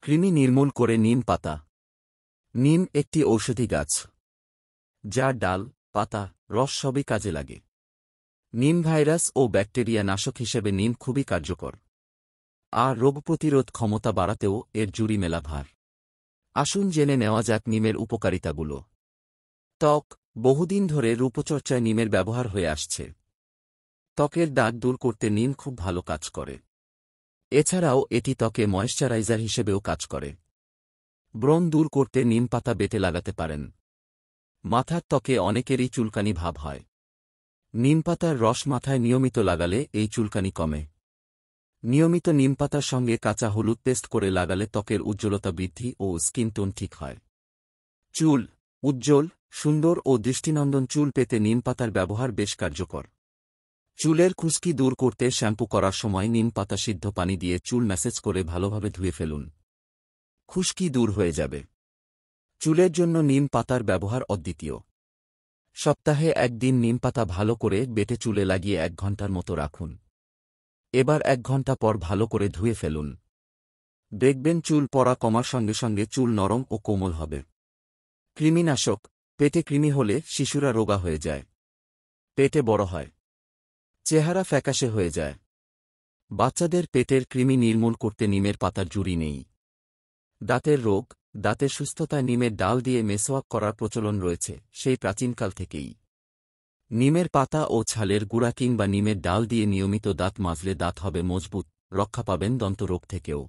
কৃমি নির্মূল করে নিম পাতা। নিম একটি ঔষধি গাছ, যার ডাল, পাতা, রস সবই কাজে লাগে। নিম ভাইরাস ও ব্যাকটেরিয়া নাশক হিসেবে নিম খুবই কার্যকর, আর রোগ প্রতিরোধ ক্ষমতা বাড়াতেও এর জুড়ি মেলা ভার। আসুন জেনে নেওয়া যাক নিমের উপকারিতাগুলো। ত্বক। বহুদিন ধরে রূপচর্চায় নিমের ব্যবহার হয়ে আসছে। ত্বকের দাগ দূর করতে নিম খুব ভালো কাজ করে। এছাড়াও এটি ত্বকে ময়েশ্চারাইজার হিসেবেও কাজ করে। ব্রণ দূর করতে নিম পাতা বেটে লাগাতে পারেন। মাথার ত্বকে অনেকেরই চুলকানি ভাব হয়। নিম পাতার রস মাথায় নিয়মিত লাগালে এই চুলকানি কমে। নিয়মিত নিম পাতার সঙ্গে কাঁচা হলুদ পেস্ট করে লাগালে ত্বকের উজ্জ্বলতা বৃদ্ধি ও স্কিন টোন ঠিক হয়। চুল। উজ্জ্বল, সুন্দর ও দৃষ্টিনন্দন চুল পেতে নিম পাতার ব্যবহার বেশ কার্যকর। চুলের খুশকি দূর করতে শ্যাম্পু করার সময় নিম পাতা সিদ্ধ পানি দিয়ে চুল ম্যাসেজ করে ভালোভাবে ধুয়ে ফেলুন। খুশকি দূর হয়ে যাবে। চুলের জন্য নিম পাতার ব্যবহার অদ্বিতীয়। সপ্তাহে একদিন নিম পাতা ভালো করে বেটে চুলে লাগিয়ে 1 ঘণ্টার মতো রাখুন। এবার 1 ঘণ্টা পর ভালো করে ধুয়ে ফেলুন। দেখবেন চুল পড়া কমার সঙ্গে সঙ্গে চুল নরম ও কোমল হবে। কৃমিনাশক। পেটে কৃমি হলে শিশুরা রোগা হয়ে যায়, পেটে বড় হয়, চেহারা ফ্যাকাশে হয়ে যায়। বাচ্চাদের পেটের কৃমি নির্মূল করতে নিমের পাতার জুড়ি নেই। দাঁতের রোগ। দাঁতের সুস্থতায় নিমের ডাল দিয়ে মেসোয়াক করার প্রচলন রয়েছে সেই প্রাচীনকাল থেকেই। নিমের পাতা ও ছালের গুঁড়া কিংবা নিমের ডাল দিয়ে নিয়মিত দাঁত মাজলে দাঁত হবে মজবুত, রক্ষা পাবেন দন্তরোগ থেকেও।